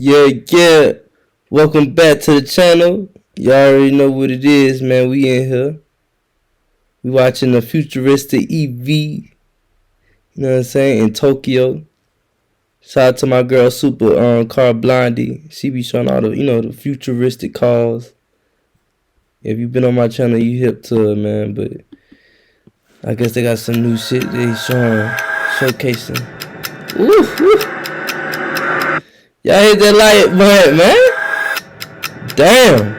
Yeah. Welcome back to the channel. Y'all already know what it is, man. We in here. We watching the Futuristic EV. You know what I'm saying? In Tokyo. Shout out to my girl Super Car Blondie. She be showing all the the futuristic cars. If you been on my channel, you hip to her, man. But I guess they got some new shit they showcasing. Woo. Y'all hit that like button, man. Damn.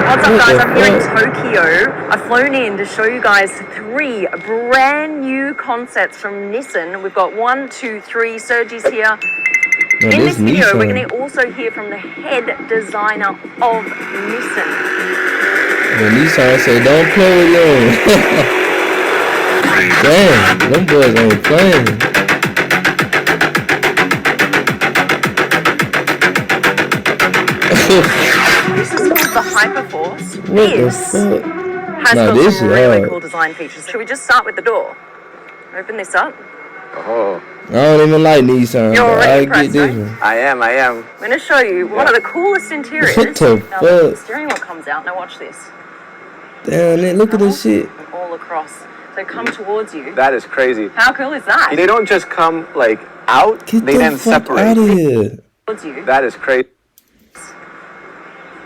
What's up, guys? I'm here in Tokyo. I've flown in to show you guys 3 brand new concepts from Nissan. We've got 1, 2, 3 Sergis here. In this video, Nissan. we're going to also hear from the head designer of Nissan. The Nissan say don't play with them. Damn, them boys ain't playing. This is called the I.F.O. What This the fuck? has Nah, got this some is really hard. cool design features. Should we just start with the door? Open this up. Oh, I don't even like Nissan. You're But already I impressed, get this right? one. I am. I'm going to show you one of the coolest interiors. What the Now the fuck? steering wheel comes out. Now watch this. Damn, man, look at this shit. And all across. So come towards you. That is crazy. How cool is that? They don't just come like out, Get they the then fuck separate. out of here. Towards you. That is crazy.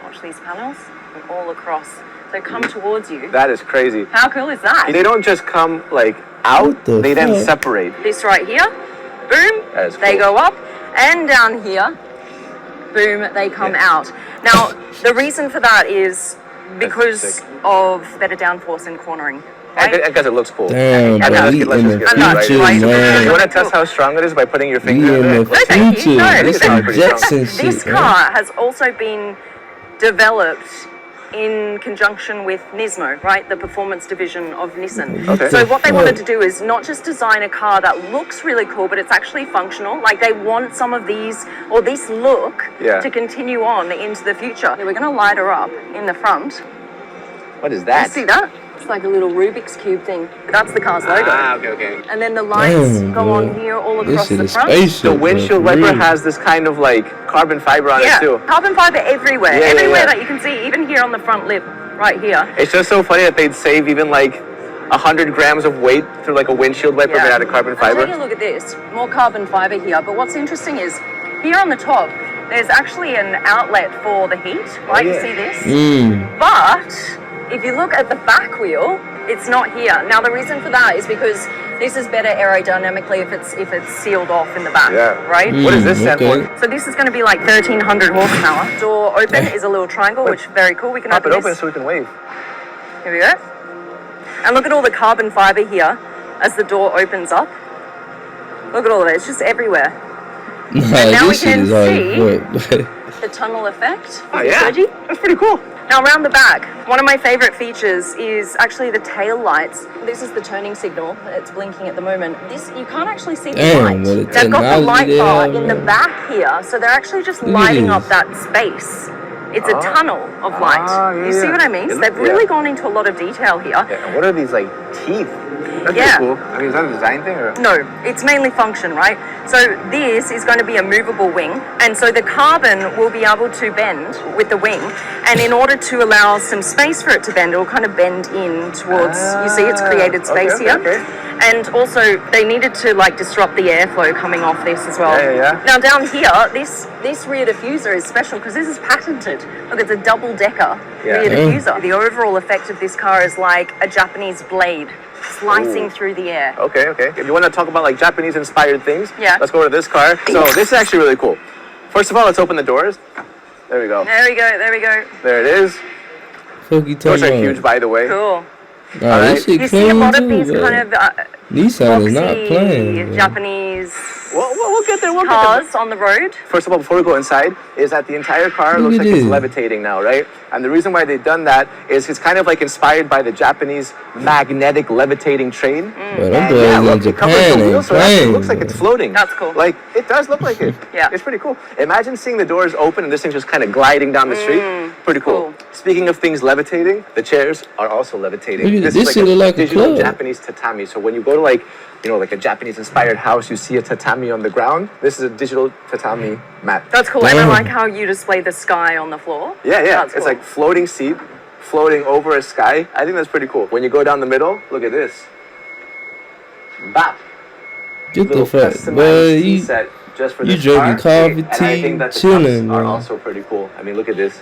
Watch these panels and all across. So come towards you. That is crazy. How cool is that? They don't just come like out, What the they then fuck? separate. This right here, boom, That is they cool. go up, and down here, boom, they come out. Now, the reason for that is because sick. of better downforce and cornering. I Right? guess it looks cool. Damn, I mean, bro, we let's in just the get I'm not future, right. You man. want to test how strong it is by putting your We finger in in the it? No, thank you. future. No, This thank is you. Jetson This shit, man. car has also been developed in conjunction with Nismo, right? The performance division of Nissan. Okay. So what they wanted to do is not just design a car that looks really cool, but it's actually functional. Like they want some of these, or this look, Yeah. to continue on into the future. We're going to light her up in the front. What is You that? see that? It's like a little Rubik's Cube thing. That's the car's logo. Okay. And then the lights Damn, go bro. on here all This across shit the is front. spaceship. The windshield bro, for wiper real. has this kind of like carbon fiber on Yeah, it too. carbon fiber everywhere. Yeah, everywhere yeah. that you can see, even here on the front lip, right here. It's just so funny that they'd save even like 100 grams of weight through like a windshield wiper made out of carbon And fiber. take a look at this. More carbon fiber here. But what's interesting is, here on the top, there's actually an outlet for the heat, right? yeah. You see this? Mm. But if you look at the back wheel, it's not here. Now the reason for that is because this is better aerodynamically if it's sealed off in the back, Yeah. right? What does this stand okay. for? So this is going to be like 1,300 horsepower. Door open is a little triangle, which is very cool. We can Pop it open open this. so we can wave. Here we go. And look at all the carbon fiber here as the door opens up. Look at all of it. It's just everywhere. Nah, now this we shit can is hard as fuck. The tunnel effect. Oh yeah, Sergi? that's pretty cool. Now around the back, one of my favorite features is actually the tail lights. This is the turning signal. It's blinking at the moment. This, you can't actually see the Damn, light. what a They've got the technology light they bar have, in the man. back here, so they're actually just Look at lighting this. up that space. It's a tunnel of light. yeah, You see yeah. what I mean? So they've really gone into a lot of detail here. Yeah, and what are these like teeth? That's Yeah. pretty cool. I mean, is that a design thing or? No, it's mainly function, right? So this is going to be a movable wing, and so the carbon will be able to bend with the wing, and in order to allow some space for it to bend, it will kind of bend in towards, you see it's created space okay, here. okay. And also they needed to like disrupt the airflow coming off this as well. Yeah. Now down here, this rear diffuser is special because this is patented. Look, it's a double decker rear Yeah. diffuser. The overall effect of this car is like a Japanese blade slicing through the air. Okay. If you want to talk about like Japanese inspired things, Yeah. let's go to this car. So this is actually really cool. First of all, let's open the doors. There we go. There we go. There it is. Fuck you Doors talking are about? huge, by the way. Cool. Nah, Alright. this shit You see a clean lot of too, these bro. kind of Nissan is not boxy playing. bro. Japanese We'll get there. We'll get there. cars on the road. First of all, before we go inside, is that the entire car Look looks at like it's this. levitating now, right? And the reason why they've done that is it's kind of like inspired by the Japanese magnetic levitating train. Bro, them boys Yeah, in look, it covers Japan the wheel, ain't so it actually playing. looks like it's floating. That's cool. Like, it does look like it. Yeah. It's pretty cool. Imagine seeing the doors open and this thing's just kind of gliding down the street. Pretty cool. cool. Speaking of things levitating, the chairs are also levitating. Look at This this is shit look like a digital club. Japanese tatami. So when you go to like, like a Japanese inspired house, you see a tatami on the ground. button. This is a digital tatami mat. That's cool. And I like how you display the sky on the floor. Yeah. That's It's cool. like floating seat, floating over a sky. I think that's pretty cool. When you go down the middle, look at this. Bap. Get the Little fuck, customized boy. tea set just for You this drinking car. coffee, And I think tea, that the chilling, cups are man. also pretty cool. I mean, look at this.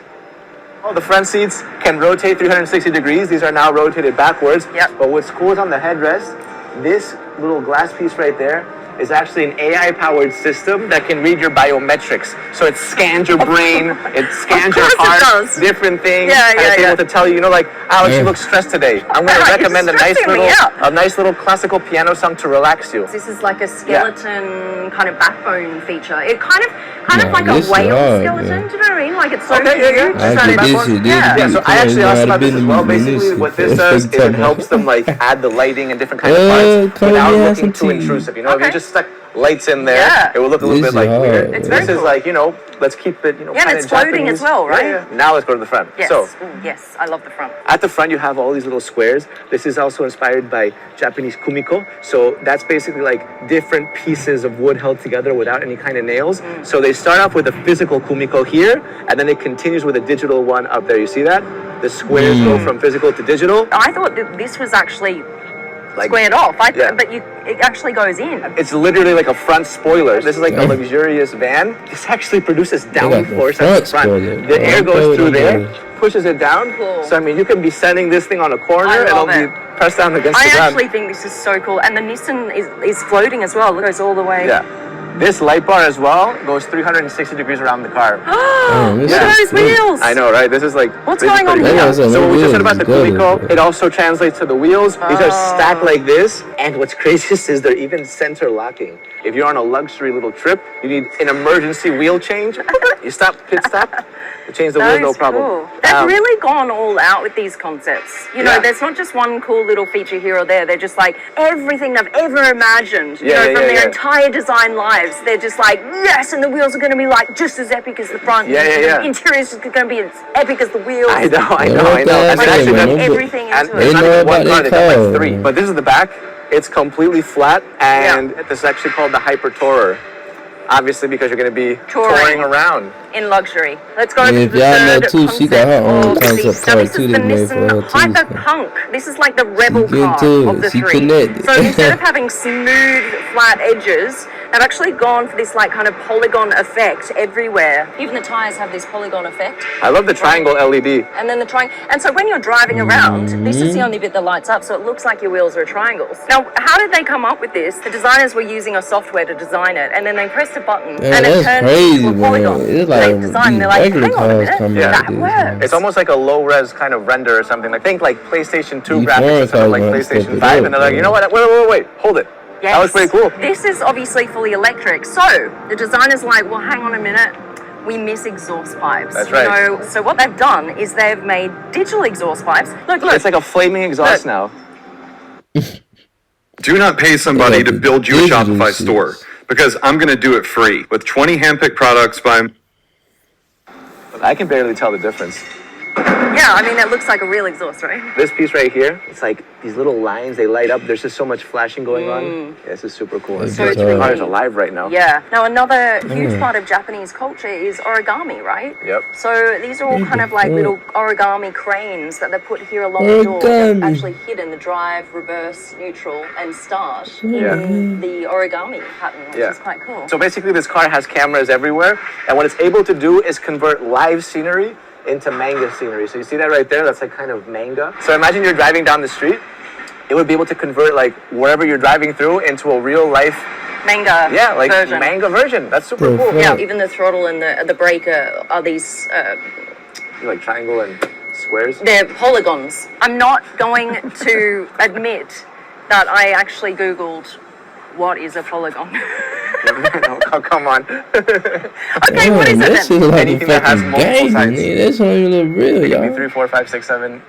Oh, the front seats can rotate 360 degrees. These are now rotated backwards. Yep. But what's cool is on the headrest, this little glass piece right there is actually an AI-powered system that can read your biometrics. So it scans your brain, it scans your course it heart, does. different things, Yeah, and it's yeah. able to tell you, like, Alex, you look stressed today. I'm going to You're recommend stressing me out. a nice little classical piano song to relax you. This is like a skeleton kind of backbone feature. It kind of Nah, like a this is whale hard, skeleton. man. Do you know what I mean? Like it's so Okay, yeah. huge. I so get it's- this shit. Yeah, so I actually asked about this as well. Basically, Nissan. what this does is it helps them like add the lighting and different kinds of parts come without on, have looking some too tea. intrusive. You know, if Okay. you just stuck lights in there, Yeah. it would look a little This bit like is weird. hard. It's This very is cool. like, you know, let's keep it, you know, Yeah, and kinda it's floating Japanese. as well, right? Yeah. Now let's go to the front. Yes. So Ooh, yes, I love the front. at the front, you have all these little squares. This is also inspired by Japanese kumiko. So that's basically like different pieces of wood held together without any kind of nails. So they start off with a physical kumiko here, and then it continues with a digital one up there. You see that? The squares go from physical to digital. I thought that this was actually Like, squared off. Yeah. But it actually goes in. it's literally like a front spoiler. This is like a Yeah. luxurious van. This actually produces got the downforce at the front front. spoiler. The air Okay, goes through there, okay. pushes it down. Cool. So I mean, you can be sending this thing on a corner, I and it'll love be it. pressed down against I the ground. actually think this is so cool. And the Nissan is floating as well. It goes all the way. Yeah. This light bar as well goes 360 degrees around the car. Oh, Look this at is those cool. wheels. I know, right? This is like What's this is going on pretty here? cool. Yeah, so So what we just said wheels about the is good. Kumiko, it also translates to the wheels. These are stacked like this, and what's craziest is they're even center locking. If you're on a luxury little trip, you need an emergency wheel change. You stop, pit stop, you change the wheels, That no is problem. cool. They've really gone all out with these concepts. You know, Yeah. there's not just one cool little feature here or there. They're just like everything they've ever imagined. You Yeah, know, yeah, from yeah, their yeah. entire design lives. They're just like, yes, and the wheels are going to be like just as epic as the front. Yeah, yeah, yeah. The interior's going to be as epic as the wheels. I know. Yeah, And what it's the actually heck, man? done everything and into it's it. not They know even one about car, their they got car. like three. But this is the back. It's completely flat, and this is actually called the Hyper Tourer. Obviously, because you're going to be touring around. In luxury. Let's go And to if the y'all know third too, she got her own concept of concept the car This too is they the made for her Nissan too. so- Hyperpunk. This is like the rebel She car into of it. the She three. connected. So instead of having smooth, flat edges, they've actually gone for this like kind of polygon effect everywhere. Even the tires have this polygon effect. I love the triangle LED. And then the triangle. And so when you're driving around, this is the only bit that lights up, so it looks like your wheels are triangles. Now, how did they come up with this? The designers were using a software to design it, and then they pressed a button, Man, and it that's turned crazy, into a man. polygon. It's They like designed, these they're like, regular hang on a cars minute, coming out that with this, works. man. It's almost like a low-res kind of render or something. I think like PlayStation 2 These graphics foreign instead of like cars gonna step PlayStation it 5, up, and they're like, man. you know what? Wait, hold it. That was pretty cool. This is obviously fully electric. So the designer's like, well, hang on a minute. We miss exhaust pipes. That's right. You know, so what they've done is they've made digital exhaust pipes. Look. It's like a flaming exhaust Look. now. Do not pay somebody got to the build you a digital Shopify shit. store because I'm going to do it free with 20 handpicked products by I can barely tell the difference. Yeah, I mean, that looks like a real exhaust, right? This piece right here, it's like these little lines, they light up. There's just so much flashing going on. Yeah, this is super cool. That's It's like so the car is cool. alive right now. Yeah. Now, another huge part of Japanese culture is origami, right? Yep. So these are all kind of like little origami cranes that they put here along the door. Origami. They're actually hidden the drive, reverse, neutral, and start Yeah. in the origami pattern, which Yeah. is quite cool. So basically this car has cameras everywhere, and what it's able to do is convert live scenery into manga scenery. So you see that right there? That's like kind of manga. So imagine you're driving down the street. It would be able to convert like wherever you're driving through into a real life, Manga version. manga version. That's super Oh, cool. fuck. Yeah, even the throttle and the brake are these, Like triangle and squares. they're polygons. I'm not going to admit that I actually Googled what is a polygon. Oh, come on. Okay, what is it This then? is like Anything a that has fucking multiple game, sides. nigga. That's not even look real, Give me y'all. 3, 4, 5, 6, 7.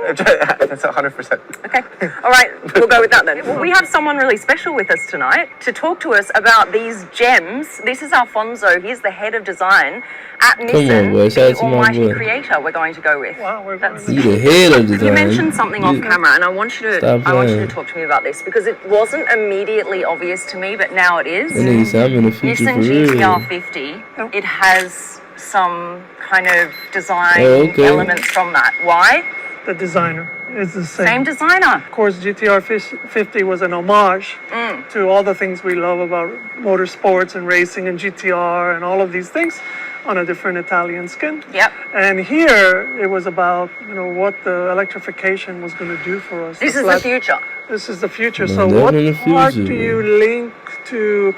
That's 100%. Okay. All right. We'll go with that then. Well, we have someone really special with us tonight to talk to us about these gems. This is Alfonso. He's the head of design at Nissan, boy. Shout out the to my almighty boy. creator. We're going to go with. Wow, we're That's- going You the head of design. You mentioned something off camera, and I want you to Stop playing. talk to me about this because it wasn't immediately obvious to me, but now it is. That nigga said I'm in the future Nissan for real. GTR 50. It has some kind of design Oh, okay. elements from that. Why? the designer is the same. Same designer. Of course, GTR 50 was an homage to all the things we love about motorsports and racing and GTR and all of these things on a different Italian skin. Yep. And here it was about what the electrification was going to do for us. This is the future. This is the future. Man, So living what in the part future, do you link to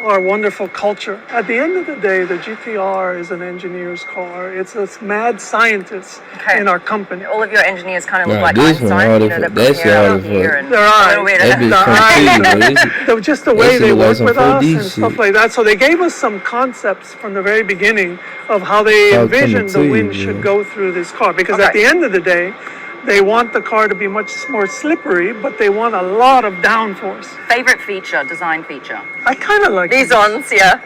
our wonderful culture? At the end of the day, the GTR is an engineer's car. It's a mad scientist in our company. All of your engineers kind of look Nah, like this one Einstein. hard You as know, fuck. they're That putting shit hair hard out as here fuck. and Their a eyes. little bit That of bitch confusing, bro. So just the That way shit they look like work some with us 4D and stuff shit. like that. So they gave us some concepts from the very beginning of how they I'll come envisioned to the you, wind bro. should go through this car. Because Okay. at the end of the day, they want the car to be much more slippery, but they want a lot of downforce. favorite feature, design feature. I kind of like These it ones, yeah.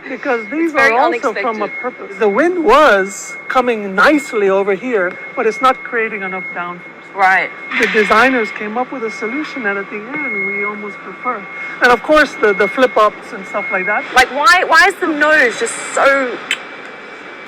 because these very are also from a unexpected. purpose. The wind was coming nicely over here, but it's not creating enough downforce. Right. The designers came up with a solution that at the end we almost prefer. And of course the flip ups and stuff like that. Like, why is the nose just so...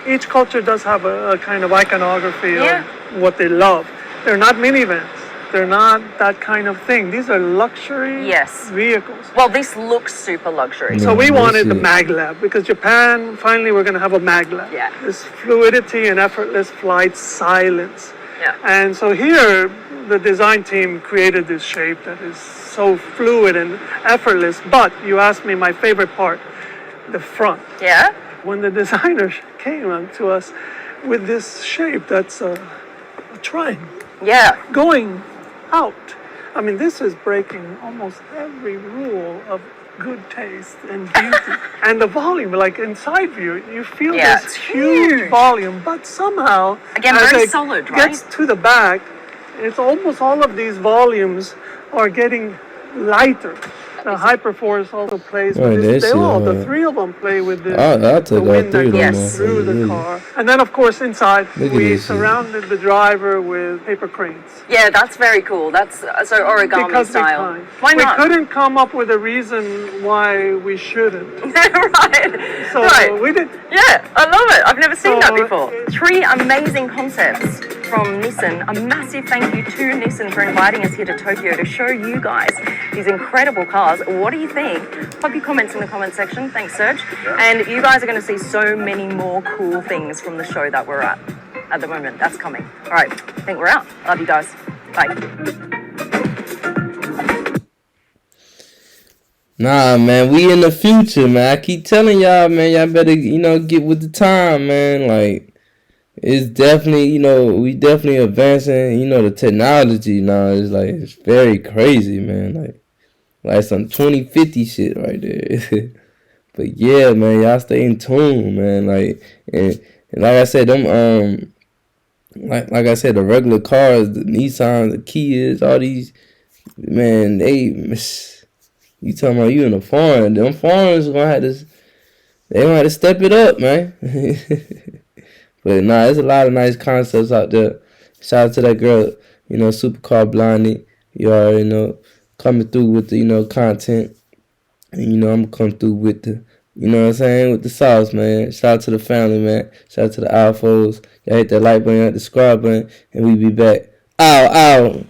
Each culture does have a kind of iconography Yeah. of what they love. They're not minivans. They're not that kind of thing. These are luxury Yes. vehicles. Well, this looks super luxury. So we Yeah, wanted the that's it. mag lab because Japan, finally we're going to have a mag lab. Yeah. This fluidity and effortless flight, silence. Yeah. And so here, the design team created this shape that is so fluid and effortless. But you asked me my favorite part, the front. Yeah? When the designer came to us with this shape that's a triangle Yeah. going out. I mean, this is breaking almost every rule of good taste and beauty. And the volume, like in side view, you feel Yeah, this it's huge huge. volume, but somehow, Again, as very it solid, gets right? to the back, it's almost all of these volumes are getting lighter. The Hyperforce also plays Oh, with this. that's They all, it, the three of them play with this. I'll the take all wind three that of them goes Yes. through the motherfuckers. car. And then, of course, inside, Look at we this shit. surrounded the driver with paper cranes. Yeah, that's very cool. That's so origami Because style. we can't. Why not? We couldn't come up with a reason why we shouldn't. right. So right. we did. Yeah, I love it. I've never seen that So, before. 3 amazing concepts from Nissan. A massive thank you to Nissan for inviting us here to Tokyo to show you guys these incredible cars. What do you think? Pop your comments in the comment section. Thanks, Serge. And you guys are going to see so many more cool things from the show that we're at the moment. That's coming. All right, I think we're out. Love you guys. Bye. Nah, man, we in the future, man. I keep telling y'all, man, y'all better, get with the time, man. Like, it's definitely, we definitely advancing, the technology now. It's very crazy, man. Like some 2050 shit right there. But yeah, man, y'all stay in tune, man. And like I said, them, like I said, the regular cars, the Nissan, the Kias, all these, man, you talking about you in a foreign? Them foreigners they gonna have to step it up, man. But nah, there's a lot of nice concepts out there. Shout out to that girl, Supercar Blondie. You already know, coming through with the content. And I'm gonna come through with the, what I'm saying, with the sauce, man. Shout out to the family, man. Shout out to the I.F.Os. Y'all hit that like button, hit the subscribe button, and we be back. Ow, ow.